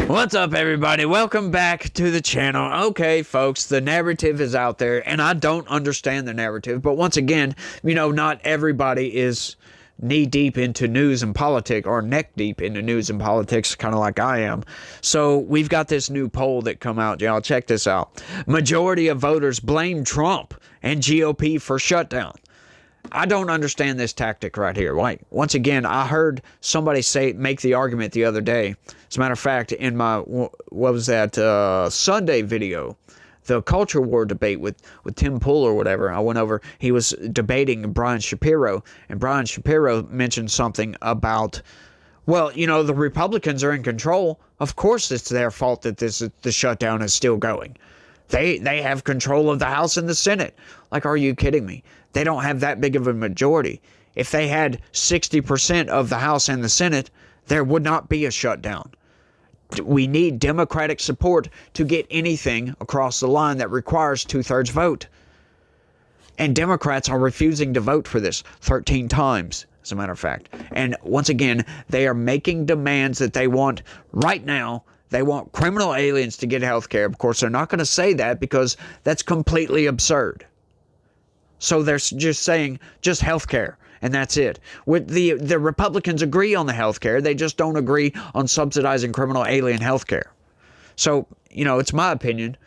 What's up, everybody? Welcome back to the channel. Okay, folks, the narrative is out there, and I don't understand the narrative. But once again, not everybody is knee-deep into news and politics, or neck-deep into news and politics, kind of like I am. So we've got this new poll that come out, y'all. Check this out. Majority of voters blame Trump and GOP for shutdown. I don't understand this tactic right here. Like, once again, I heard somebody make the argument the other day. As a matter of fact, in my, Sunday video, the culture war debate with Tim Pool or whatever, I went over, he was debating Brian Shapiro, and Brian Shapiro mentioned something about, well, the Republicans are in control. Of course it's their fault that the shutdown is still going. They have control of the House and the Senate. Like, are you kidding me? They don't have that big of a majority. If they had 60% of the House and the Senate, there would not be a shutdown. We need Democratic support to get anything across the line that requires 2/3 vote. And Democrats are refusing to vote for this 13 times, as a matter of fact. And once again, they are making demands that they want right now. They want criminal aliens to get health care. Of course, they're not going to say that because that's completely absurd. So they're just saying just health care, and that's it. With the Republicans agree on the health care. They just don't agree on subsidizing criminal alien health care. So, it's my opinion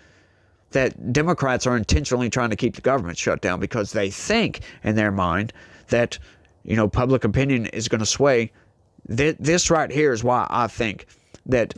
that Democrats are intentionally trying to keep the government shut down because they think in their mind that, public opinion is going to sway. This right here is why I think that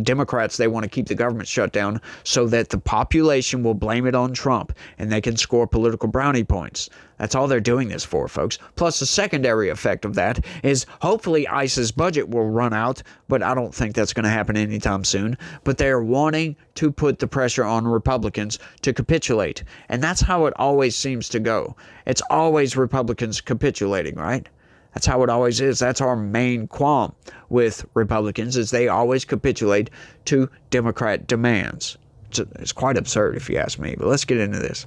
Democrats, they want to keep the government shut down so that the population will blame it on Trump and they can score political brownie points. That's all they're doing this for, folks. Plus, the secondary effect of that is hopefully ICE's budget will run out, but I don't think that's going to happen anytime soon. But they're wanting to put the pressure on Republicans to capitulate. And that's how it always seems to go. It's always Republicans capitulating, right? That's how it always is. That's our main qualm with Republicans, is they always capitulate to Democrat demands. It's quite absurd if you ask me, but let's get into this.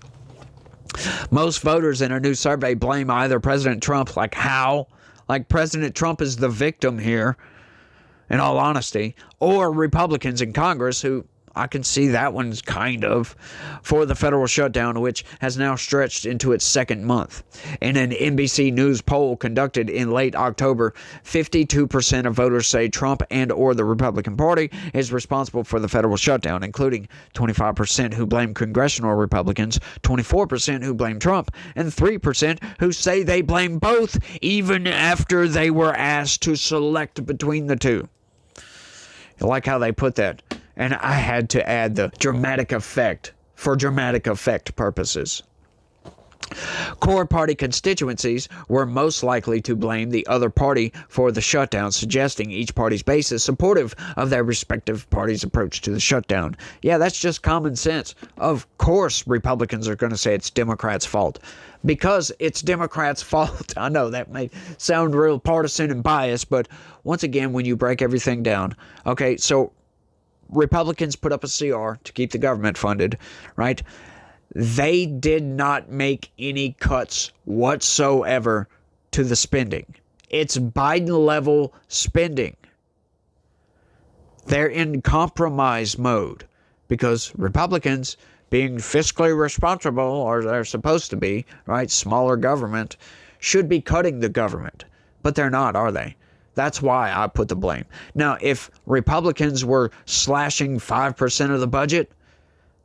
Most voters in a new survey blame either President Trump, like how? Like President Trump is the victim here, in all honesty, or Republicans in Congress who, I can see that one's kind of, for the federal shutdown, which has now stretched into its second month. In an NBC News poll conducted in late October, 52% of voters say Trump and or the Republican Party is responsible for the federal shutdown, including 25% who blame congressional Republicans, 24% who blame Trump, and 3% who say they blame both, even after they were asked to select between the two. I like how they put that. And I had to add the dramatic effect for dramatic effect purposes. Core party constituencies were most likely to blame the other party for the shutdown, suggesting each party's base is supportive of their respective party's approach to the shutdown. Yeah, that's just common sense. Of course, Republicans are going to say it's Democrats' fault. Because it's Democrats' fault. I know that may sound real partisan and biased, but once again, when you break everything down, okay, so Republicans put up a CR to keep the government funded, right? They did not make any cuts whatsoever to the spending. It's Biden-level spending. They're in compromise mode because Republicans, being fiscally responsible, or they're supposed to be, right? Smaller government, should be cutting the government. But they're not, are they? That's why I put the blame. Now, if Republicans were slashing 5% of the budget,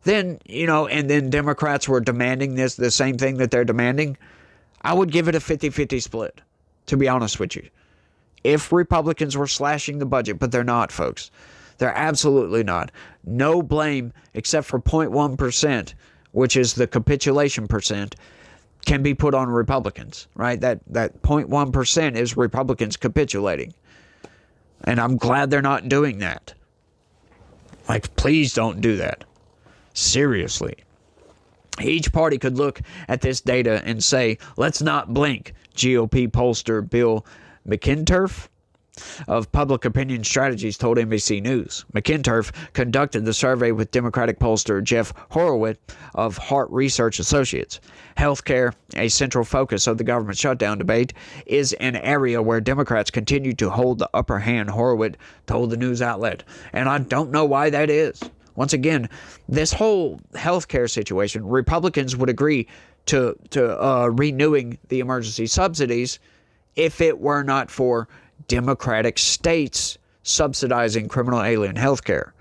then, and then Democrats were demanding the same thing that they're demanding, I would give it a 50-50 split, to be honest with you. If Republicans were slashing the budget, but they're not, folks. They're absolutely not. No blame except for 0.1%, which is the capitulation percent, can be put on Republicans, right? That 0.1% is Republicans capitulating. And I'm glad they're not doing that. Like, please don't do that. Seriously. Each party could look at this data and say, let's not blink. GOP pollster Bill McInturf, of Public Opinion Strategies told NBC News. McInturf conducted the survey with Democratic pollster Jeff Horowitz of Hart Research Associates. Healthcare, a central focus of the government shutdown debate, is an area where Democrats continue to hold the upper hand, Horowitz told the news outlet. And I don't know why that is. Once again, this whole healthcare situation, Republicans would agree to renewing the emergency subsidies if it were not for Democratic states subsidizing criminal alien health care,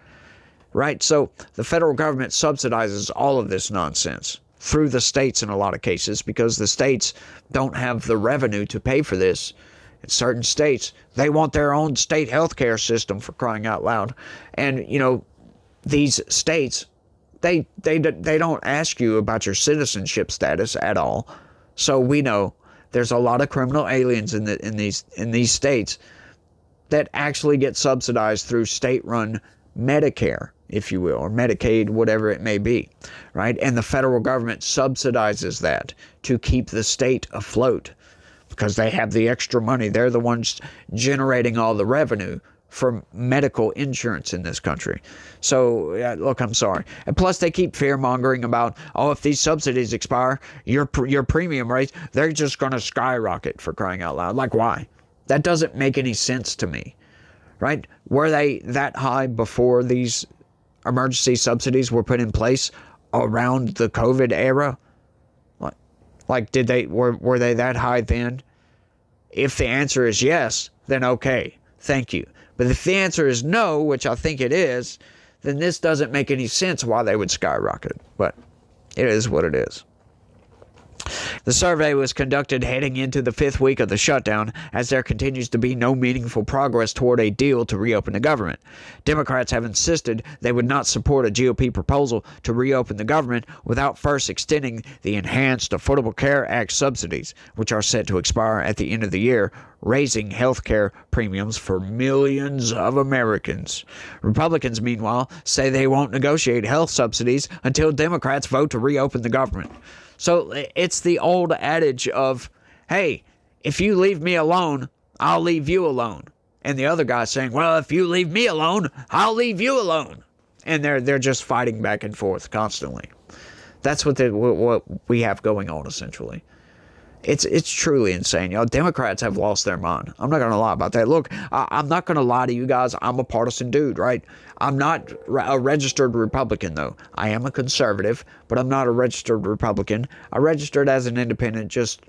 right? So the federal government subsidizes all of this nonsense through the states in a lot of cases because the states don't have the revenue to pay for this. In certain states, they want their own state health care system, for crying out loud. And, you know, these states, they don't ask you about your citizenship status at all. So we know there's a lot of criminal aliens in these states that actually get subsidized through state-run Medicare, if you will, or Medicaid, whatever it may be, right? And the federal government subsidizes that to keep the state afloat because they have the extra money. They're the ones generating all the revenue from medical insurance in this country. So, look, I'm sorry. And plus, they keep fear-mongering about, oh, if these subsidies expire, your premium rates, they're just going to skyrocket, for crying out loud. Like, why? That doesn't make any sense to me, right? Were they that high before these emergency subsidies were put in place around the COVID era? Like, were they that high then? If the answer is yes, then okay, thank you. But if the answer is no, which I think it is, then this doesn't make any sense why they would skyrocket. But it is what it is. The survey was conducted heading into the fifth week of the shutdown, as there continues to be no meaningful progress toward a deal to reopen the government. Democrats have insisted they would not support a GOP proposal to reopen the government without first extending the Enhanced Affordable Care Act subsidies, which are set to expire at the end of the year, raising health care premiums for millions of Americans. Republicans, meanwhile, say they won't negotiate health subsidies until Democrats vote to reopen the government. So it's the old adage of, hey, if you leave me alone, I'll leave you alone. And the other guy saying, well, if you leave me alone, I'll leave you alone. And they're just fighting back and forth constantly. That's what we have going on, essentially. It's truly insane. You know, Democrats have lost their mind. I'm not going to lie about that. Look, I'm not going to lie to you guys. I'm a partisan dude, right? I'm not a registered Republican, though. I am a conservative, but I'm not a registered Republican. I registered as an independent just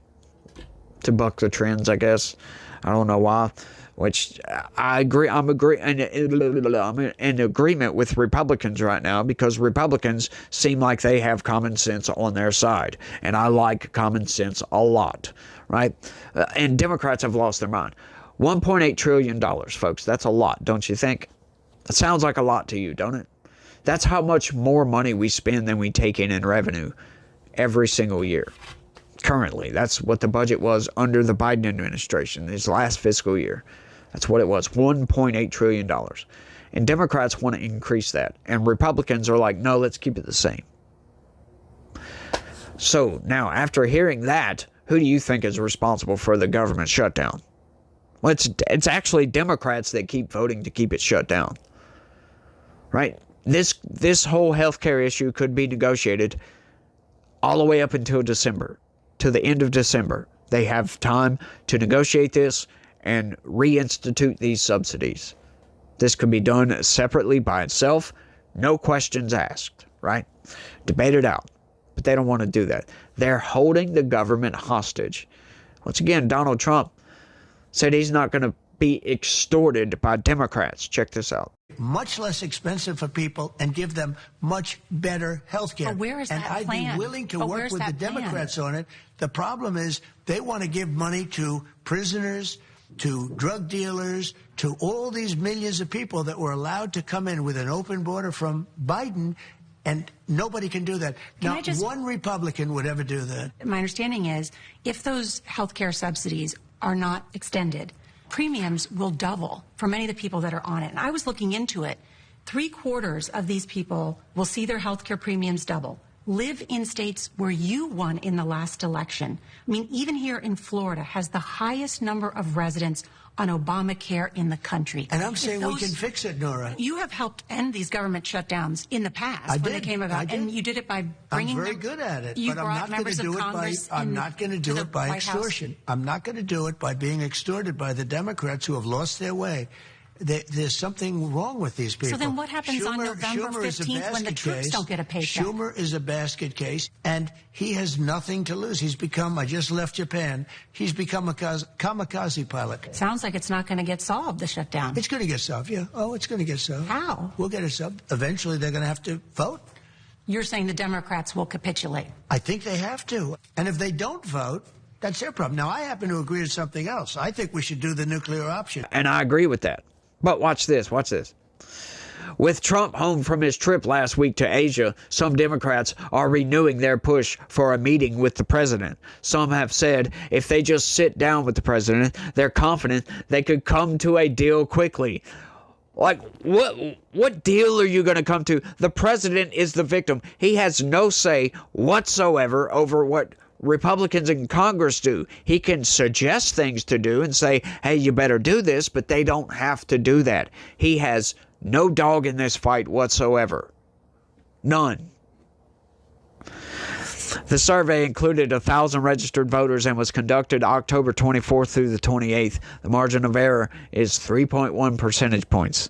to buck the trends, I guess. I don't know why. Which I agree. I'm in agreement with Republicans right now because Republicans seem like they have common sense on their side, and I like common sense a lot, right? And Democrats have lost their mind. $1.8 trillion, folks. That's a lot, don't you think? That sounds like a lot to you, don't it? That's how much more money we spend than we take in revenue every single year. Currently, that's what the budget was under the Biden administration, this last fiscal year. That's what it was, $1.8 trillion. And Democrats want to increase that. And Republicans are like, no, let's keep it the same. So now, after hearing that, who do you think is responsible for the government shutdown? Well, it's actually Democrats that keep voting to keep it shut down. Right? This whole healthcare issue could be negotiated all the way up until December. To the end of December. They have time to negotiate this and reinstitute these subsidies. This could be done separately by itself, no questions asked, right? Debate it out. But they don't want to do that. They're holding the government hostage. Once again, Donald Trump said he's not going to be extorted by Democrats. Check this out. Much less expensive for people and give them much better health care. But where is that and plan? I'd be willing to work with the Democrats on it. The problem is they want to give money to prisoners, to drug dealers, to all these millions of people that were allowed to come in with an open border from Biden, and nobody can do that. Now, one Republican would ever do that. My understanding is if those health care subsidies are not extended, premiums will double for many of the people that are on it. And I was looking into it. 3/4 of these people will see their health care premiums double. Live in states where you won in the last election. I mean, even here in Florida has the highest number of residents on Obamacare in the country. And I'm saying we can fix it, Nora. You have helped end these government shutdowns in the past when they came about, and you did it by bringing I'm very good at it, you but I'm brought not going to do it by. I'm not going to do it by extortion. I'm not going to do it by being extorted by the Democrats who have lost their way. There's something wrong with these people. So then what happens on November 15th when the troops don't get a paycheck? Schumer is a basket case, and he has nothing to lose. He's become, I just left Japan, he's become a kamikaze pilot. Sounds like it's not going to get solved, the shutdown. It's going to get solved, yeah. Oh, it's going to get solved. How? We'll get it solved. Eventually, they're going to have to vote. You're saying the Democrats will capitulate? I think they have to. And if they don't vote, that's their problem. Now, I happen to agree with something else. I think we should do the nuclear option. And I agree with that. But watch this, watch this. With Trump home from his trip last week to Asia, some Democrats are renewing their push for a meeting with the president. Some have said if they just sit down with the president, they're confident they could come to a deal quickly. Like, what deal are you going to come to? The president is the victim. He has no say whatsoever over what Republicans in Congress do. He can suggest things to do and say, hey, you better do this, but they don't have to do that. He has no dog in this fight whatsoever. None. The survey included 1,000 registered voters and was conducted October 24th through the 28th. The margin of error is 3.1 percentage points.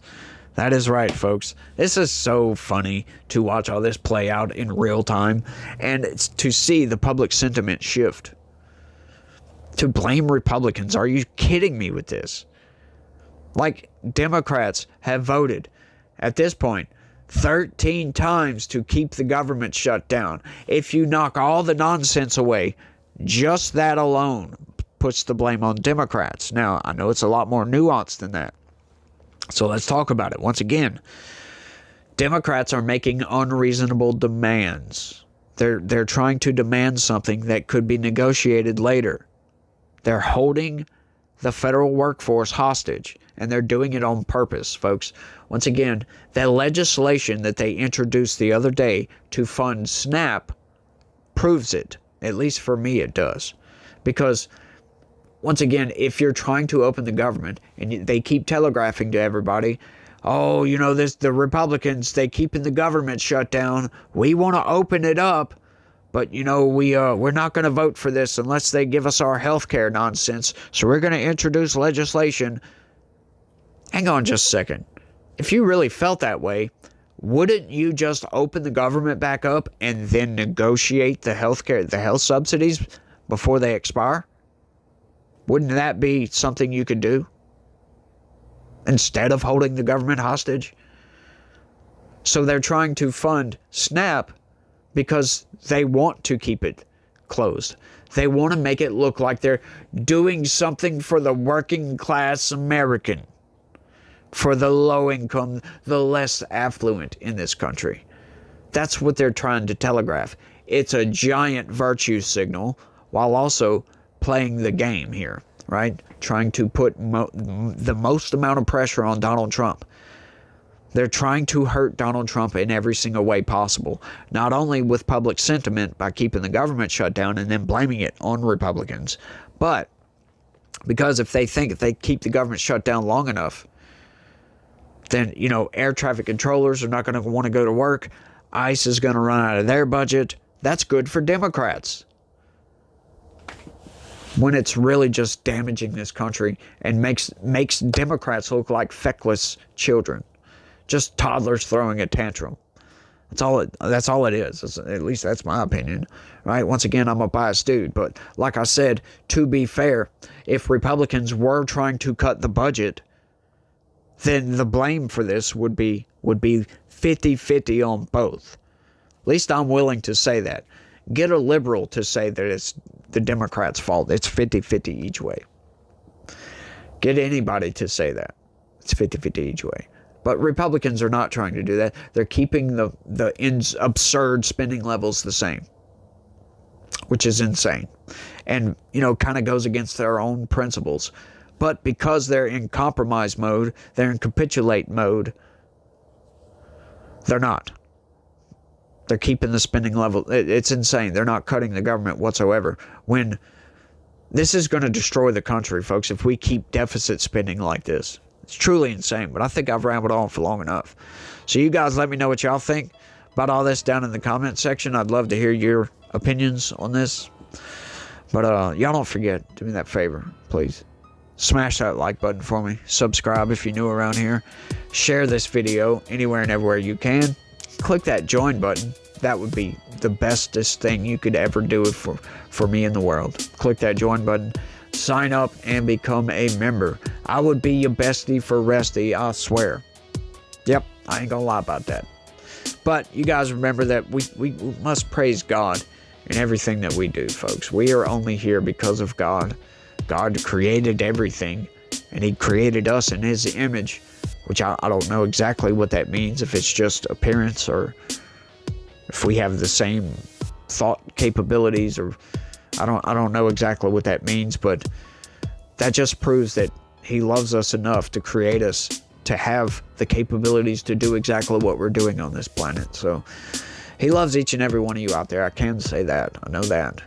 That is right, folks. This is so funny to watch all this play out in real time and it's to see the public sentiment shift. To blame Republicans. Are you kidding me with this? Like, Democrats have voted at this point 13 times to keep the government shut down. If you knock all the nonsense away, just that alone puts the blame on Democrats. Now, I know it's a lot more nuanced than that. So let's talk about it. Once again, Democrats are making unreasonable demands. They're trying to demand something that could be negotiated later. They're holding the federal workforce hostage, and they're doing it on purpose, folks. Once again, the legislation that they introduced the other day to fund SNAP proves it. At least for me, it does. Because once again, if you're trying to open the government and they keep telegraphing to everybody, oh, you know, the Republicans, they keeping the government shut down. We want to open it up, but you know, we're not going to vote for this unless they give us our health care nonsense. So we're going to introduce legislation. Hang on just a second. If you really felt that way, wouldn't you just open the government back up and then negotiate the health subsidies before they expire? Wouldn't that be something you could do instead of holding the government hostage? So they're trying to fund SNAP because they want to keep it closed. They want to make it look like they're doing something for the working class American, for the low income, the less affluent in this country. That's what they're trying to telegraph. It's a giant virtue signal while also playing the game here, right? Trying to put the most amount of pressure on Donald Trump. They're trying to hurt Donald Trump in every single way possible, not only with public sentiment by keeping the government shut down and then blaming it on Republicans, but because if they think if they keep the government shut down long enough, then, you know, air traffic controllers are not going to want to go to work. ICE is going to run out of their budget. That's good for Democrats, when it's really just damaging this country and makes Democrats look like feckless children, just toddlers throwing a tantrum. That's all it is. At least that's my opinion, right? Once again, I'm a biased dude, but like I said, to be fair, if Republicans were trying to cut the budget, then the blame for this would be 50-50 on both. At least I'm willing to say that. Get a liberal to say that it's the Democrats' fault. It's 50-50 each way. Get anybody to say that. It's 50-50 each way. But Republicans are not trying to do that. They're keeping the absurd spending levels the same, which is insane. And, you know, kind of goes against their own principles. But because they're in compromise mode, they're in capitulate mode, they're not. They're keeping the spending level. It's insane. They're not cutting the government whatsoever. When This is going to destroy the country, folks, if we keep deficit spending like this. It's truly insane, but I think I've rambled on for long enough. So you guys let me know what y'all think about all this down in the comment section. I'd love to hear your opinions on this. But y'all don't forget, do me that favor, please. Smash that like button for me. Subscribe if you're new around here. Share this video anywhere and everywhere you can. Click that join button. That would be the bestest thing you could ever do for me in the world. Click that join button. Sign up and become a member. I would be your bestie for resty, I swear. Yep, I ain't gonna lie about that. But you guys remember that we must praise God in everything that we do, folks. We are only here because of God. God created everything, and He created us in His image, which I don't know exactly what that means, if it's just appearance or if we have the same thought capabilities, or I don't know exactly what that means, but that just proves that He loves us enough to create us to have the capabilities to do exactly what we're doing on this planet. So He loves each and every one of you out there. I can say that. I know that.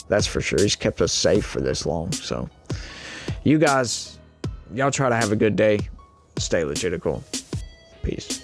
That's for sure. He's kept us safe for this long. So you guys, y'all try to have a good day. Stay legitical. Peace.